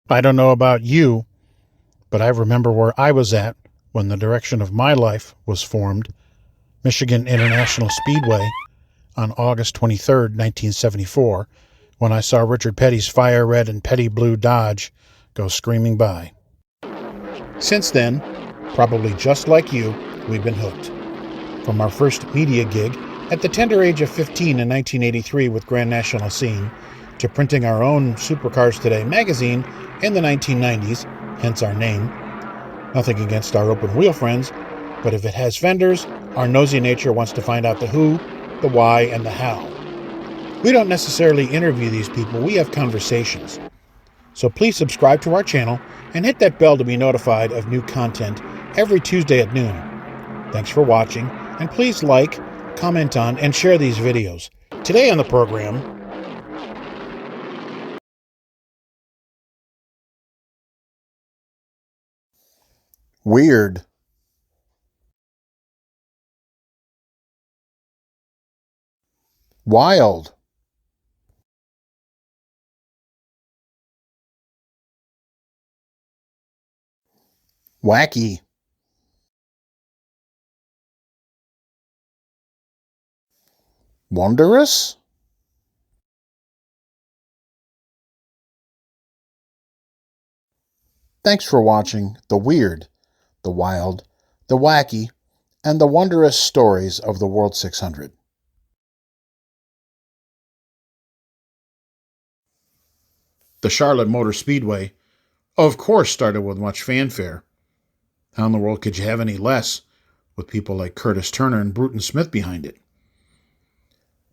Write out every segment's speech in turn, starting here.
I don't know about you, but I remember where I was at when the direction of my life was formed, Michigan International Speedway, on August 23rd, 1974, when I saw Richard Petty's fire red and petty blue Dodge go screaming by. Since then, probably just like you, we've been hooked. From our first media gig at the tender age of 15 in 1983 with Grand National Scene, to printing our own Supercars Today magazine in the 1990s, hence our name. Nothing against our open wheel friends, but if it has fenders, our nosy nature wants to find out the who, the why, and the how. We don't necessarily interview these people, we have conversations. So please subscribe to our channel and hit that bell to be notified of new content every Tuesday at noon. Thanks for watching, and please like, comment on, and share these videos. Today on the program, weird. Wild. Wacky. Wondrous. Thanks for watching the weird, the wild, the wacky, and the wondrous stories of the World 600. The Charlotte Motor Speedway, of course, started with much fanfare. How in the world could you have any less with people like Curtis Turner and Bruton Smith behind it?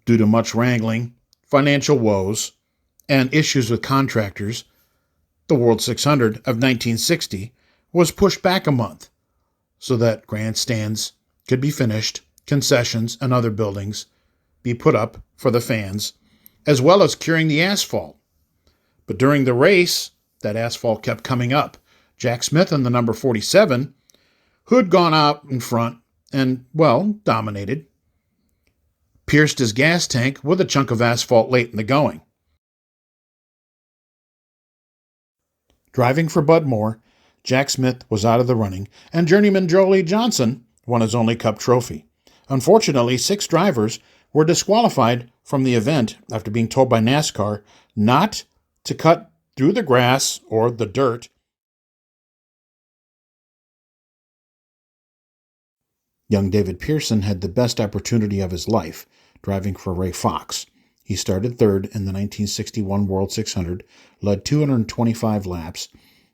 Due to much wrangling, financial woes, and issues with contractors, the World 600 of 1960 was pushed back a month so that grandstands could be finished, concessions and other buildings be put up for the fans, as well as curing the asphalt. But during the race, that asphalt kept coming up. Jack Smith in the number 47, who had gone out in front and, well, dominated, pierced his gas tank with a chunk of asphalt late in the going. Driving for Bud Moore, Jack Smith was out of the running, and journeyman Jolie Johnson won his only Cup trophy. Unfortunately, 6 drivers were disqualified from the event after being told by NASCAR not to cut through the grass or the dirt. Young David Pearson had the best opportunity of his life, driving for Ray Fox. He started third in the 1961 World 600, led 225 laps,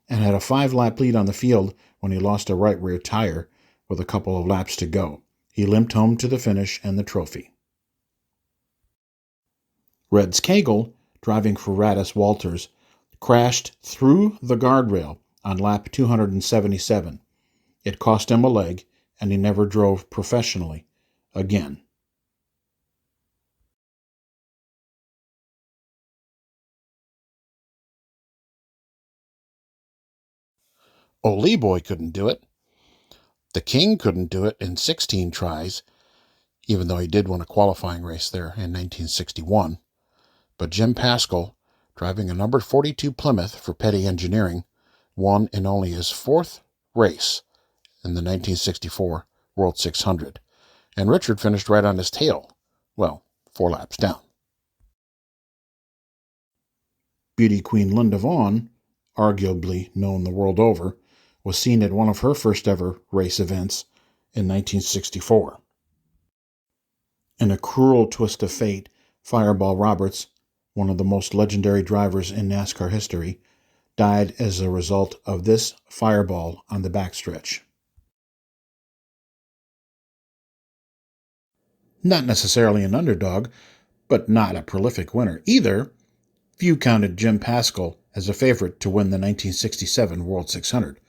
and had a 5-lap lead on the field when he lost a right rear tire with a couple of laps to go. He limped home to the finish and the trophy. Reds Cagle, driving for Radis Walters, crashed through the guardrail on lap 277. It cost him a leg, and he never drove professionally again. Ole Boy couldn't do it. The King couldn't do it in 16 tries, even though he did win a qualifying race there in 1961. But Jim Paschal, driving a number 42 Plymouth for Petty Engineering, won in only his 4th race in the 1964 World 600. And Richard finished right on his tail. Well, 4 laps down. Beauty Queen Linda Vaughn, arguably known the world over, was seen at one of her first ever race events in 1964. In a cruel twist of fate, Fireball Roberts, one of the most legendary drivers in NASCAR history, died as a result of this fireball on the backstretch. Not necessarily an underdog, but not a prolific winner either. Few counted Jim Paschal as a favorite to win the 1967 World 600.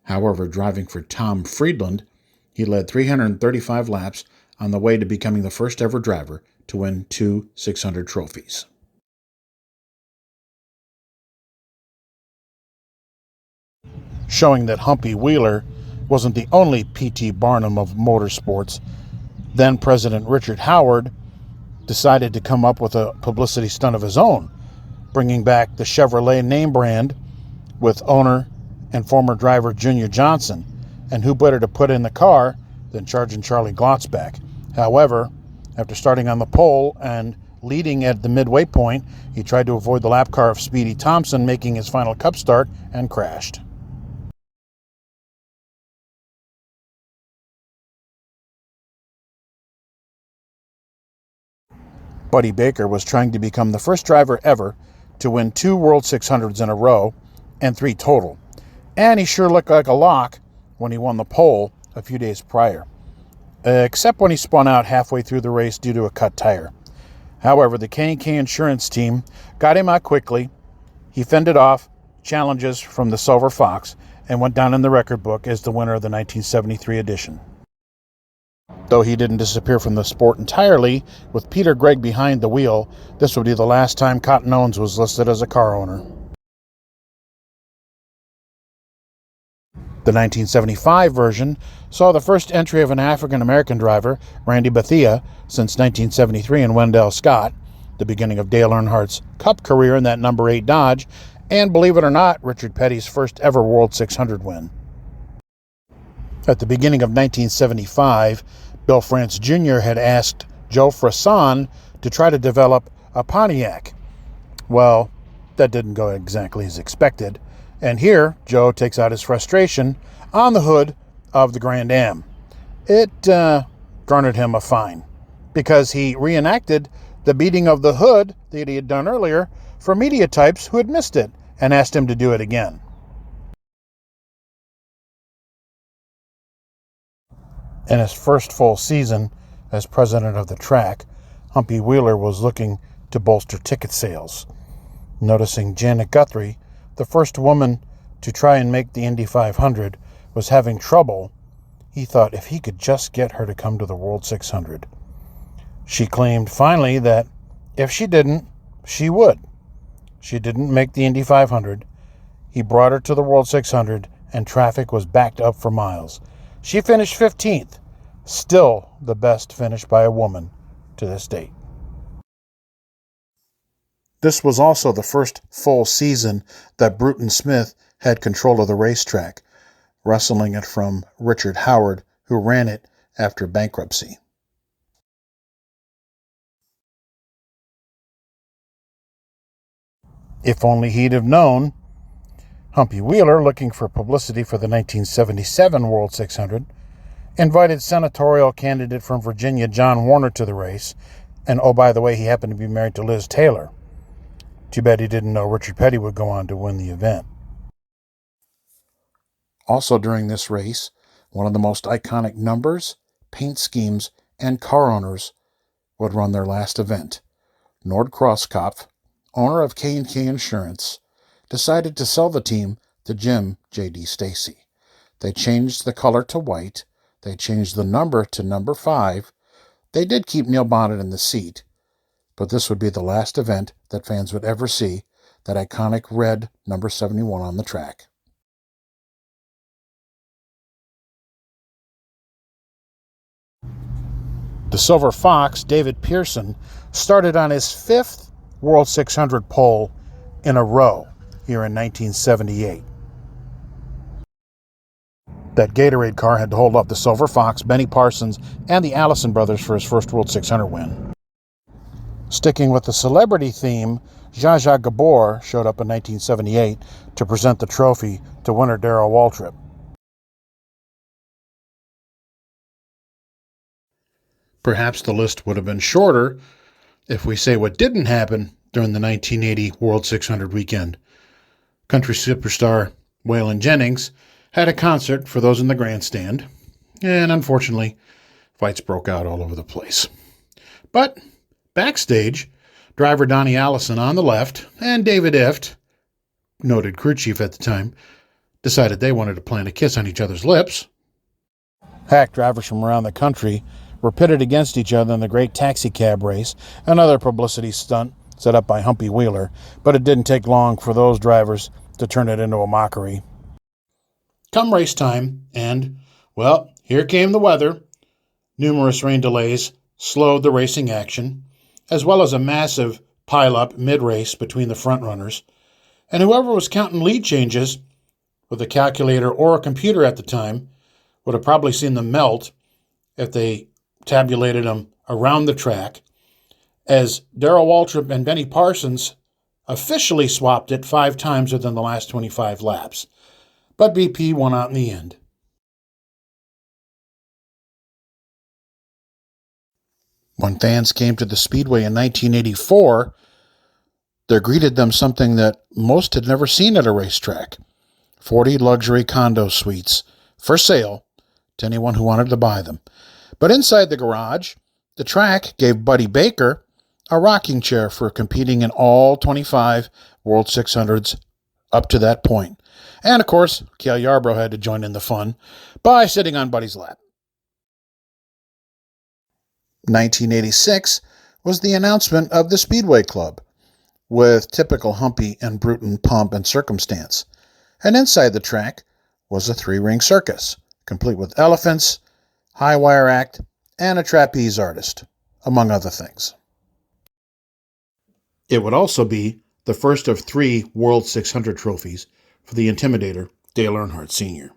However, driving for Tom Friedland, he led 335 laps on the way to becoming the first ever driver to win 2 600 trophies. Showing that Humpy Wheeler wasn't the only P.T. Barnum of motorsports, then President Richard Howard decided to come up with a publicity stunt of his own, bringing back the Chevrolet name brand with owner and former driver Junior Johnson, and who better to put in the car than Sergeant Charlie Glotzback. However, after starting on the pole and leading at the midway point, he tried to avoid the lap car of Speedy Thompson, making his final cup start, and crashed. Buddy Baker was trying to become the first driver ever to win 2 World 600s in a row, and 3 total. And he sure looked like a lock when he won the pole a few days prior, except when he spun out halfway through the race due to a cut tire. However, the K&K Insurance team got him out quickly. He fended off challenges from the Silver Fox and went down in the record book as the winner of the 1973 edition. Though he didn't disappear from the sport entirely, with Peter Gregg behind the wheel, this would be the last time Cotton Owens was listed as a car owner. The 1975 version saw the first entry of an African-American driver, Randy Bethia, since 1973 in Wendell Scott, the beginning of Dale Earnhardt's Cup career in that number 8 Dodge, and believe it or not, Richard Petty's first ever World 600 win. At the beginning of 1975, Bill France Jr. had asked Joe Frisson to try to develop a Pontiac. Well, that didn't go exactly as expected, and here Joe takes out his frustration on the hood of the Grand Am. It garnered him a fine because he reenacted the beating of the hood that he had done earlier for media types who had missed it and asked him to do it again. In his first full season as president of the track, Humpy Wheeler was looking to bolster ticket sales. Noticing Janet Guthrie, the first woman to try and make the Indy 500, was having trouble, he thought if he could just get her to come to the World 600. She claimed finally that if she didn't, she would. She didn't make the Indy 500. He brought her to the World 600, and traffic was backed up for miles. She finished 15th, still the best finish by a woman to this date. This was also the first full season that Bruton Smith had control of the racetrack, wresting it from Richard Howard, who ran it after bankruptcy. If only he'd have known, Humpy Wheeler, looking for publicity for the 1977 World 600, invited senatorial candidate from Virginia John Warner to the race, and oh, by the way, he happened to be married to Liz Taylor. Too bad he didn't know Richard Petty would go on to win the event. Also during this race, one of the most iconic numbers, paint schemes, and car owners would run their last event. Nord Crosskopf, owner of K&K Insurance, decided to sell the team to Jim J.D. Stacy. They changed the color to white. They changed the number to number 5. They did keep Neil Bonnet in the seat, but this would be the last event that fans would ever see that iconic red number 71 on the track. The Silver Fox, David Pearson, started on his 5th World 600 pole in a row here in 1978. That Gatorade car had to hold up the Silver Fox, Benny Parsons, and the Allison brothers for his first World 600 win. Sticking with the celebrity theme, Zsa Zsa Gabor showed up in 1978 to present the trophy to winner Darrell Waltrip. Perhaps the list would have been shorter if we say what didn't happen during the 1980 World 600 weekend. Country superstar Waylon Jennings had a concert for those in the grandstand, and unfortunately, fights broke out all over the place. But backstage, driver Donnie Allison on the left and David Ift, noted crew chief at the time, decided they wanted to plant a kiss on each other's lips. Hack drivers from around the country were pitted against each other in the great taxi cab race, another publicity stunt set up by Humpy Wheeler, but it didn't take long for those drivers to turn it into a mockery. Come race time, and, well, here came the weather. Numerous rain delays slowed the racing action, as well as a massive pile-up mid-race between the front runners, And whoever was counting lead changes with a calculator or a computer at the time would have probably seen them melt if they tabulated them around the track, as Darrell Waltrip and Benny Parsons officially swapped it 5 times within the last 25 laps. But BP won out in the end. When fans came to the Speedway in 1984, there greeted them something that most had never seen at a racetrack: 40 luxury condo suites for sale to anyone who wanted to buy them. But inside the garage, the track gave Buddy Baker a rocking chair for competing in all 25 World 600s up to that point. And, of course, Cale Yarborough had to join in the fun by sitting on Buddy's lap. 1986 was the announcement of the Speedway Club, with typical Humpy and Bruton pomp and circumstance. And inside the track was a 3-ring circus, complete with elephants, high wire act, and a trapeze artist, among other things. It would also be the first of 3 World 600 trophies for the Intimidator, Dale Earnhardt Sr.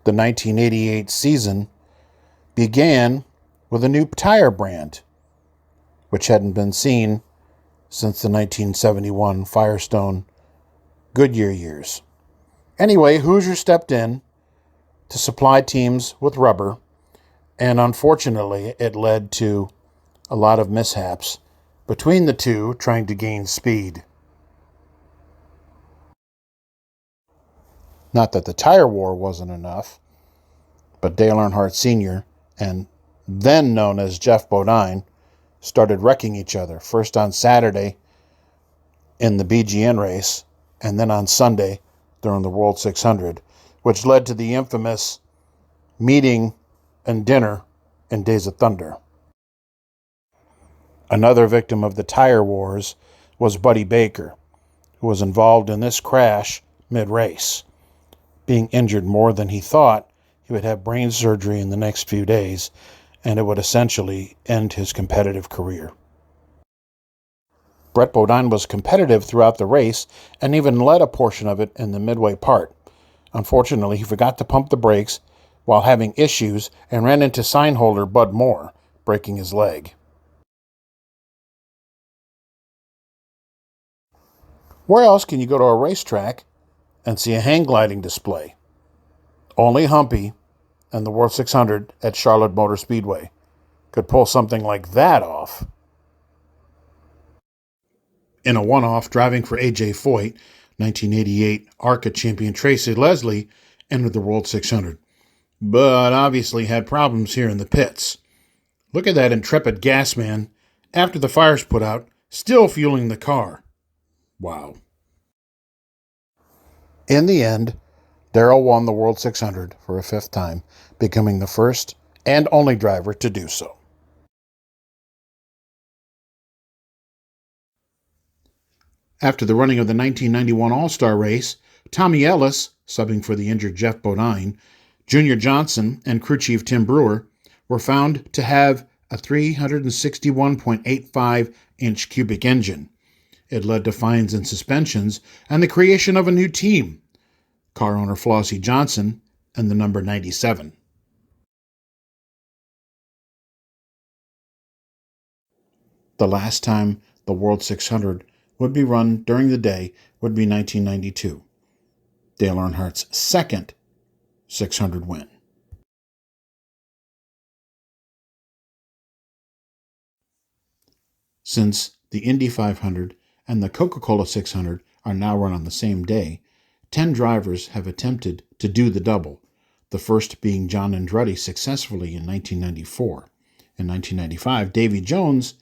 The 1988 season began with a new tire brand, which hadn't been seen since the 1971 Firestone Goodyear years. Anyway, Hoosier stepped in to supply teams with rubber, and unfortunately it led to a lot of mishaps between the two trying to gain speed. Not that the tire war wasn't enough, but Dale Earnhardt Sr. and then known as Jeff Bodine started wrecking each other, first on Saturday in the BGN race, and then on Sunday during the World 600, which led to the infamous meeting and dinner in Days of Thunder. Another victim of the tire wars was Buddy Baker, who was involved in this crash mid-race, being injured more than he thought. He would have brain surgery in the next few days, and it would essentially end his competitive career. Brett Bodine was competitive throughout the race and even led a portion of it in the midway part. Unfortunately, he forgot to pump the brakes while having issues and ran into sign holder Bud Moore, breaking his leg. Where else can you go to a racetrack and see a hang gliding display? Only Humpy and the World 600 at Charlotte Motor Speedway could pull something like that off. In a one-off driving for A.J. Foyt, 1988 ARCA champion Tracy Leslie entered the World 600, but obviously had problems here in the pits. Look at that intrepid gas man, after the fire's put out, still fueling the car. Wow. In the end, Darrell won the World 600 for a 5th time, becoming the first and only driver to do so. After the running of the 1991 All-Star race, Tommy Ellis, subbing for the injured Jeff Bodine, Junior Johnson, and crew chief Tim Brewer were found to have a 361.85-inch cubic engine. It led to fines and suspensions and the creation of a new team, car owner Flossie Johnson and the number 97. The last time the World 600 would be run during the day would be 1992, Dale Earnhardt's second 600 win. Since the Indy 500 and the Coca-Cola 600 are now run on the same day, 10 drivers have attempted to do the double, the first being John Andretti successfully in 1994. In 1995, Davy Jones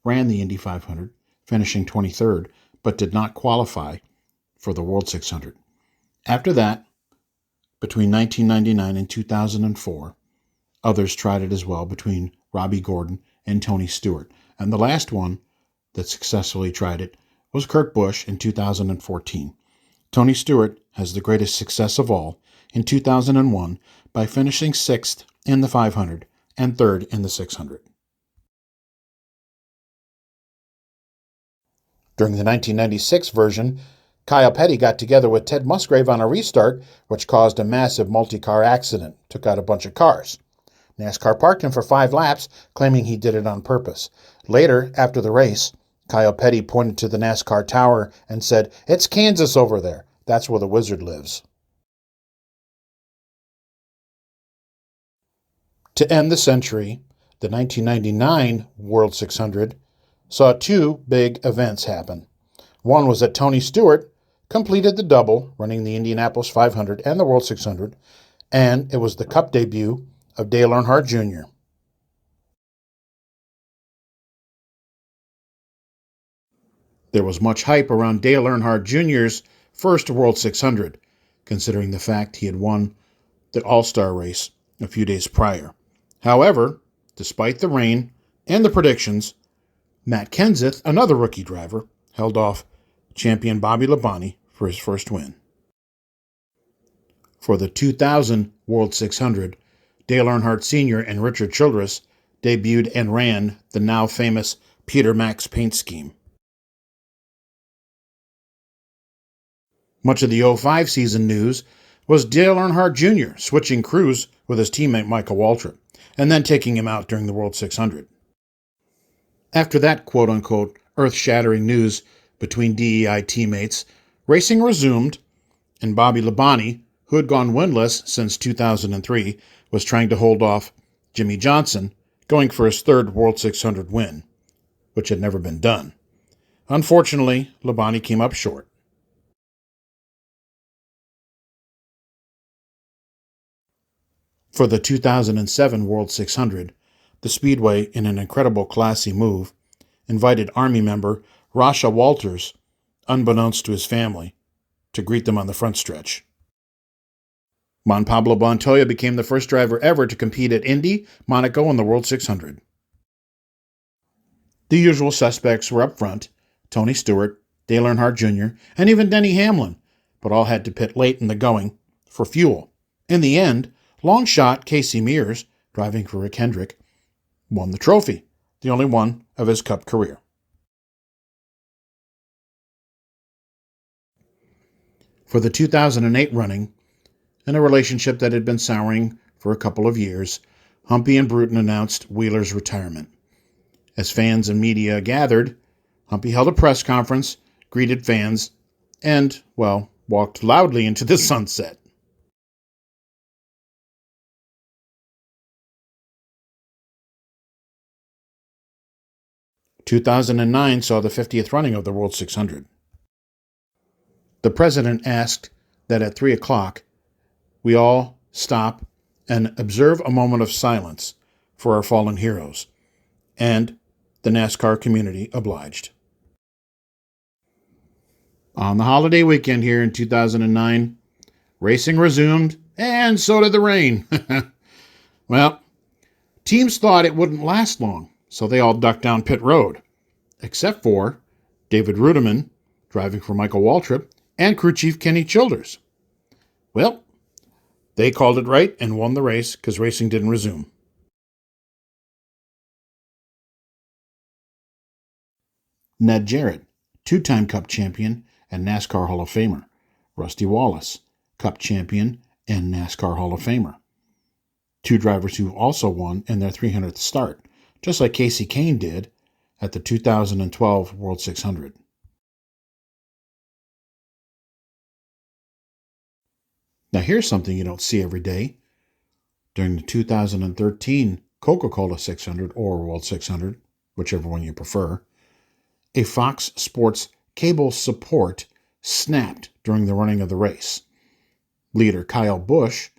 ran the Indy 500, finishing 23rd, but did not qualify for the World 600. After that, between 1999 and 2004, others tried it as well between Robbie Gordon and Tony Stewart. And the last one that successfully tried it was Kurt Busch in 2014. Tony Stewart has the greatest success of all in 2001 by finishing 6th in the 500 and 3rd in the 600. During the 1996 version, Kyle Petty got together with Ted Musgrave on a restart, which caused a massive multi-car accident, took out a bunch of cars. NASCAR parked him for 5 laps, claiming he did it on purpose. Later, after the race, Kyle Petty pointed to the NASCAR tower and said, "It's Kansas over there. That's where the Wizard lives." To end the century, the 1999 World 600 saw 2 big events happen. One was that Tony Stewart completed the double, running the Indianapolis 500 and the World 600, and it was the Cup debut of Dale Earnhardt Jr. There was much hype around Dale Earnhardt Jr.'s first World 600, considering the fact he had won the All-Star race a few days prior. However, despite the rain and the predictions, Matt Kenseth, another rookie driver, held off champion Bobby Labonte for his first win. For the 2000 World 600, Dale Earnhardt Sr. and Richard Childress debuted and ran the now famous Peter Max paint scheme. Much of the 05 season news was Dale Earnhardt Jr. switching crews with his teammate Michael Waltrip, and then taking him out during the World 600. After that quote-unquote earth-shattering news between DEI teammates, racing resumed, and Bobby Labonte, who had gone winless since 2003, was trying to hold off Jimmy Johnson, going for his third World 600 win, which had never been done. Unfortunately, Labonte came up short. For the 2007 World 600, the Speedway, in an incredible classy move, invited Army member Rasha Walters, unbeknownst to his family, to greet them on the front stretch. Juan Pablo Montoya became the first driver ever to compete at Indy, Monaco, and the World 600. The usual suspects were up front: Tony Stewart, Dale Earnhardt Jr., and even Denny Hamlin, but all had to pit late in the going for fuel. In the end, long shot Casey Mears, driving for Rick Hendrick, won the trophy, the only one of his Cup career. For the 2008 running, in a relationship that had been souring for a couple of years, Humpy and Bruton announced Wheeler's retirement. As fans and media gathered, Humpy held a press conference, greeted fans, and, well, walked loudly into the sunset. "2009 saw the 50th running of the World 600. The president asked that at 3 o'clock we all stop and observe a moment of silence for our fallen heroes, and the NASCAR community obliged. On the holiday weekend here in 2009, racing resumed, and so did the rain. Well, teams thought it wouldn't last long, so they all ducked down pit road, except for David Rudiman, driving for Michael Waltrip, and crew chief Kenny Childers. Well, they called it right and won the race because racing didn't resume. Ned Jarrett, 2-time Cup champion and NASCAR Hall of Famer. Rusty Wallace, Cup champion and NASCAR Hall of Famer. 2 drivers who also won in their 300th start, just like Casey Kane did at the 2012 World 600. Now here's something you don't see every day. During the 2013 Coca-Cola 600 or World 600, whichever one you prefer, a Fox Sports cable support snapped during the running of the race. Leader Kyle Busch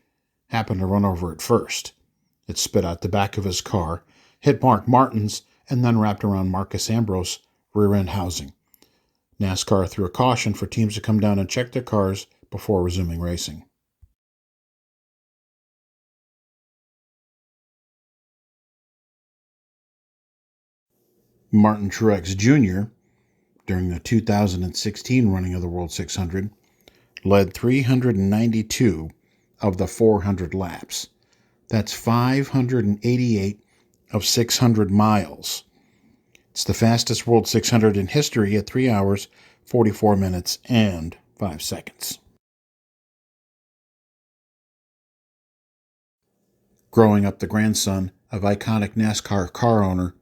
happened to run over it first. It spit out the back of his car, hit Mark Martins, and then wrapped around Marcus Ambrose' rear-end housing. NASCAR threw a caution for teams to come down and check their cars before resuming racing. Martin Truex Jr., during the 2016 running of the World 600, led 392 of the 400 laps. That's 588 of 600 miles. It's the fastest World 600 in history at 3 hours, 44 minutes, and 5 seconds. Growing up the grandson of iconic NASCAR car owner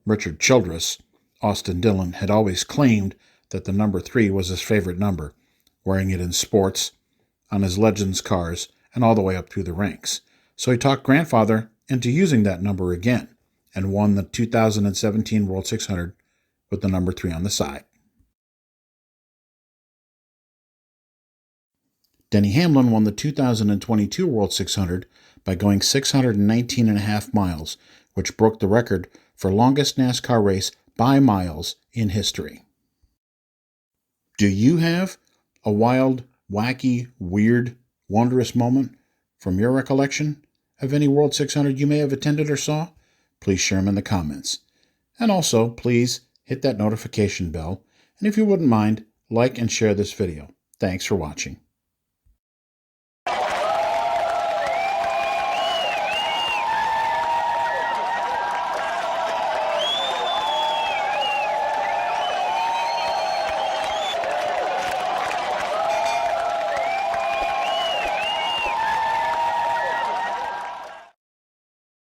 Richard Childress, Austin Dillon had always claimed that the number 3 was his favorite number, wearing it in sports, on his Legends cars, and all the way up through the ranks. So he talked grandfather into using that number again, and won the 2017 World 600 with the number 3 on the side. Denny Hamlin won the 2022 World 600 by going 619.5 miles, which broke the record for longest NASCAR race by miles in history. Do you have a wild, wacky, weird, wondrous moment from your recollection of any World 600 you may have attended or saw? Please share them in the comments. And also, please hit that notification bell. And if you wouldn't mind, like and share this video. Thanks for watching.